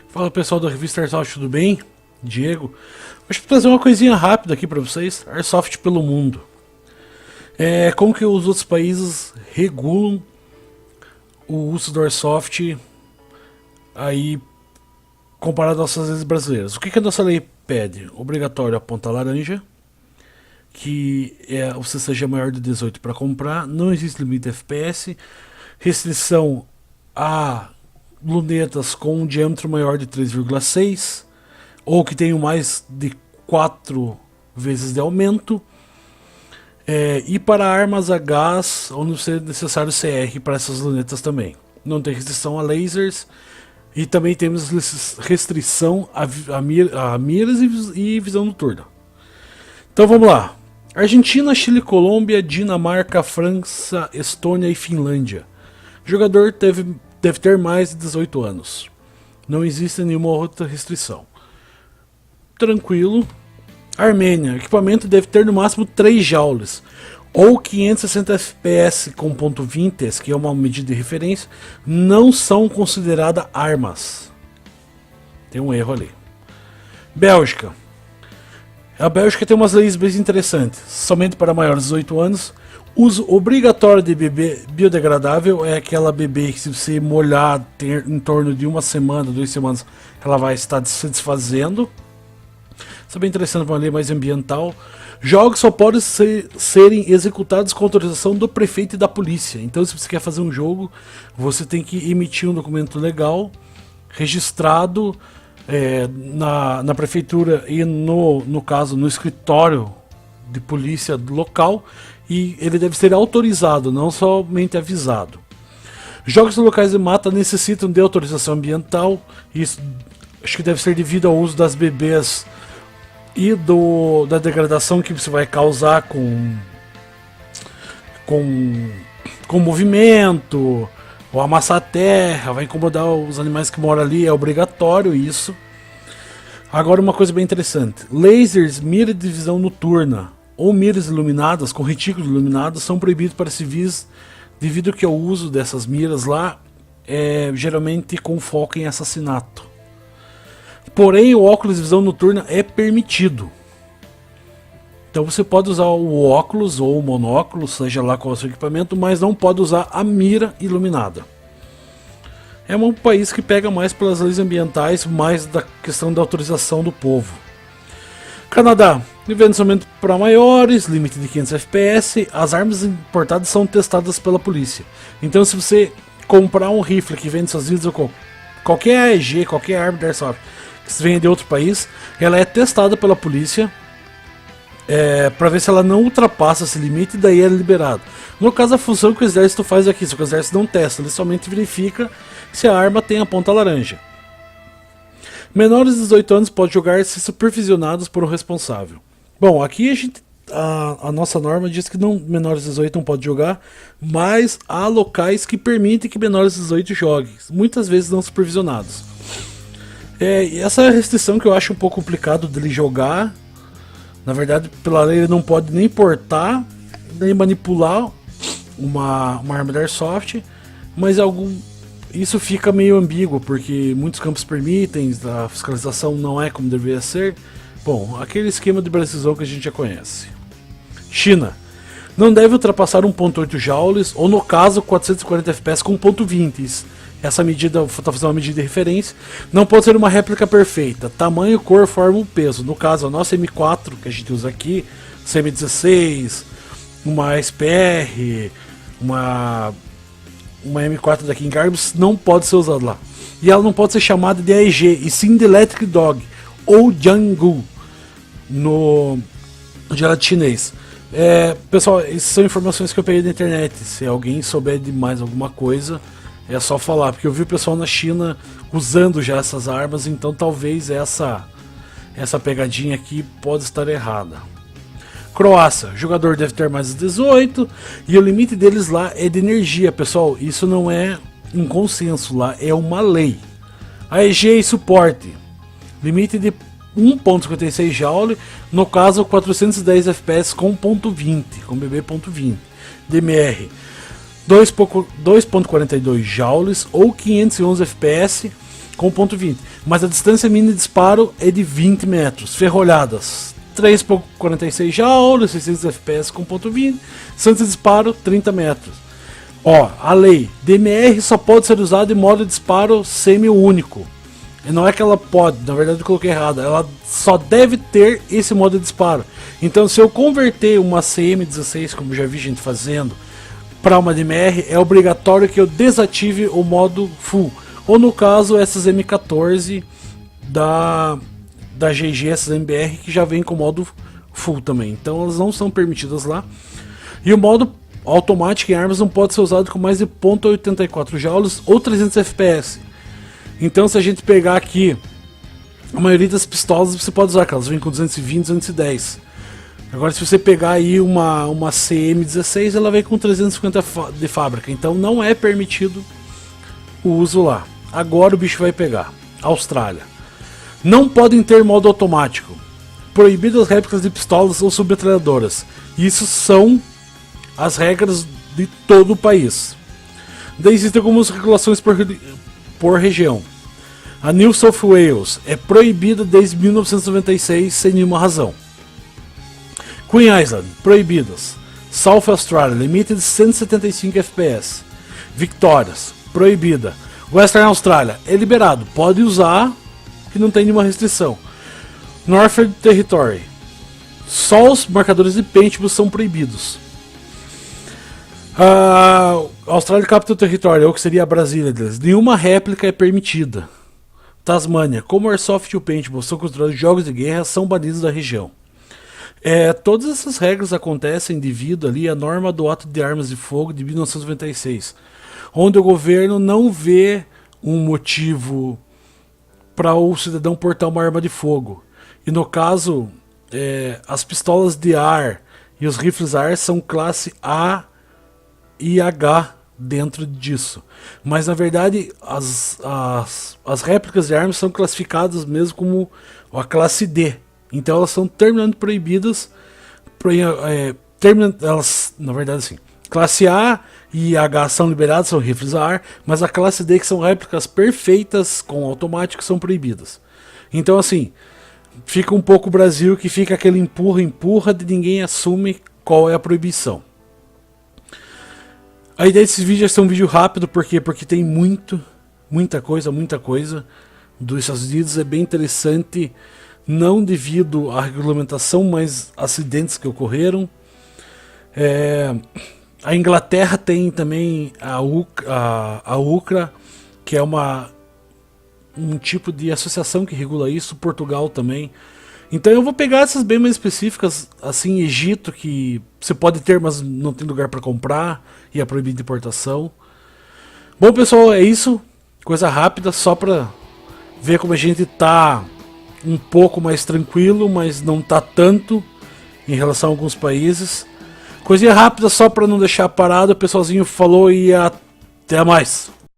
Fala pessoal da revista Airsoft, tudo bem? Diego. Hoje vou trazer uma coisinha rápida aqui para vocês. Airsoft pelo mundo. Como que os outros países regulam o uso do Airsoft aí comparado às nossas leis brasileiras. O que a nossa lei pede? Obrigatório a ponta laranja, que você seja maior de 18 para comprar, não existe limite de FPS, restrição a lunetas com um diâmetro maior de 3,6 ou que tenham mais de 4 vezes de aumento, e para armas a gás onde ser necessário CR para essas lunetas também. Não tem restrição a lasers e também temos restrição a miras e visão noturna. Então vamos lá. Argentina, Chile, Colômbia, Dinamarca, França, Estônia e Finlândia. O jogador deve ter mais de 18 anos. Não existe nenhuma outra restrição. Tranquilo. Armênia, equipamento deve ter no máximo 3 joules ou 560 fps com ponto .20, que é uma medida de referência, não são consideradas armas. Tem um erro ali. Bélgica. A Bélgica tem umas leis bem interessantes. Somente para maiores de 18 anos. Uso obrigatório de bebê biodegradável é aquela bebê que, se você molhar em torno de 1 semana, 2 semanas, ela vai estar se desfazendo. Isso é bem interessante, uma lei mais ambiental. Jogos só podem serem executados com autorização do prefeito e da polícia. Então, se você quer fazer um jogo, você tem que emitir um documento legal, registrado na prefeitura e no caso no escritório de polícia local, e ele deve ser autorizado, não somente avisado. Jogos locais de mata necessitam de autorização ambiental. Isso acho que deve ser devido ao uso das bebês e da degradação que você vai causar com movimento, ou amassar a terra, vai incomodar os animais que moram ali, é obrigatório isso. Agora uma coisa bem interessante: lasers, mira de visão noturna ou miras iluminadas com retículos iluminados são proibidos para civis devido que o uso dessas miras lá é geralmente com foco em assassinato. Porém, o óculos de visão noturna é permitido. Então você pode usar o óculos ou o monóculo, seja lá qual é o seu equipamento, mas não pode usar a mira iluminada. É um país que pega mais pelas leis ambientais, mais da questão da autorização do povo. Canadá, nível de somente para maiores, limite de 500 FPS, as armas importadas são testadas pela polícia. Então, se você comprar um rifle que vem dos Estados Unidos ou qualquer AEG, qualquer arma de Airsoft que venha de outro país, ela é testada pela polícia para ver se ela não ultrapassa esse limite, e daí é liberado. No caso, a função que o exército faz aqui, só que o exército não testa, ele somente verifica se a arma tem a ponta laranja. Menores de 18 anos podem jogar se supervisionados por um responsável. Bom, aqui a nossa norma diz que menores de 18 não pode jogar, mas há locais que permitem que menores de 18 joguem, muitas vezes não supervisionados. Essa é a restrição que eu acho um pouco complicado dele jogar. Na verdade, pela lei ele não pode nem portar, nem manipular uma arma de Airsoft, mas isso fica meio ambíguo, porque muitos campos permitem, a fiscalização não é como deveria ser. Bom, aquele esquema de precisão que a gente já conhece. China. Não deve ultrapassar 1.8 joules, ou no caso 440 fps com 1.20. Essa medida, está fazendo uma medida de referência. Não pode ser uma réplica perfeita. Tamanho, cor, forma ou peso. No caso, a nossa M4 que a gente usa aqui, CM16, uma SPR, uma M4 da King Arms, não pode ser usada lá. E ela não pode ser chamada de AEG, e sim de Electric Dog ou Jianghu no dialeto chinês. Pessoal, essas são informações que eu peguei da internet. Se alguém souber de mais alguma coisa, é só falar, porque eu vi o pessoal na China usando já essas armas, então talvez essa pegadinha aqui pode estar errada. Croácia, o jogador deve ter mais de 18 e o limite deles lá é de energia, pessoal. Isso não é um consenso lá, é uma lei. AEG e suporte, limite de 1.56 joule, no caso 410 fps com ponto .20, com BB.20. DMR 2.42 joules ou 511 fps com ponto 20. Mas a distância mínima de disparo é de 20 metros. Ferrolhadas 3.46 joules, 600 fps com ponto 20. Distância de disparo 30 metros. Ó, a lei. DMR só pode ser usado em modo de disparo semi-único. E não é que ela pode, na verdade eu coloquei errado. Ela só deve ter esse modo de disparo. Então se eu converter uma CM16, como já vi gente fazendo, para uma DMR, é obrigatório que eu desative o modo full. Ou no caso, essas M14 da GG, essas MBR, que já vem com modo full também. Então elas não são permitidas lá. E o modo automático em armas não pode ser usado com mais de 0.84 joules ou 300 fps. Então se a gente pegar aqui a maioria das pistolas, você pode usar, que elas vêm com 220, 210. Agora se você pegar aí uma CM16, ela vem com 350 de fábrica. Então não é permitido o uso lá. Agora o bicho vai pegar. Austrália. Não podem ter modo automático. Proibidas réplicas de pistolas ou submetralhadoras. Isso são as regras de todo o país. Daí existem algumas regulações por região. A New South Wales é proibida desde 1996 sem nenhuma razão. Queen Island, proibidas. South Australia, limite de 175 fps. Victórias, proibida. Western Australia, é liberado, pode usar, que não tem nenhuma restrição. Northern Territory, só os marcadores de paintball são proibidos. Australia Capital Territory, ou que seria a Brasília deles, nenhuma réplica é permitida. Tasmânia, como o Airsoft e o Paintball são considerados jogos de guerra, são banidos da região. Todas essas regras acontecem devido ali à norma do Ato de Armas de Fogo de 1996, onde o governo não vê um motivo para o cidadão portar uma arma de fogo. E no caso, as pistolas de ar e os rifles a ar são classe A e H dentro disso. Mas na verdade as réplicas de armas são classificadas mesmo como a classe D. Então elas são terminantemente proibidas. Elas, na verdade, assim, classe A e H são liberadas, são rifles a ar, mas a classe D, que são réplicas perfeitas com automático, são proibidas. Então, assim, fica um pouco o Brasil, que fica aquele empurra de ninguém assume qual é a proibição. A ideia desses vídeos é ser um vídeo rápido, por quê? Porque tem muita coisa dos Estados Unidos. É bem interessante, não devido à regulamentação, mas acidentes que ocorreram. A Inglaterra tem também a UCRA, que é um tipo de associação que regula isso. Portugal também. Então eu vou pegar essas bem mais específicas, assim, Egito, que você pode ter, mas não tem lugar para comprar, e é proibido de importação. Bom, pessoal, é isso. Coisa rápida, só para ver como a gente tá um pouco mais tranquilo, mas não tá tanto em relação a alguns países. Coisinha rápida, só para não deixar parado. O pessoalzinho falou e até mais.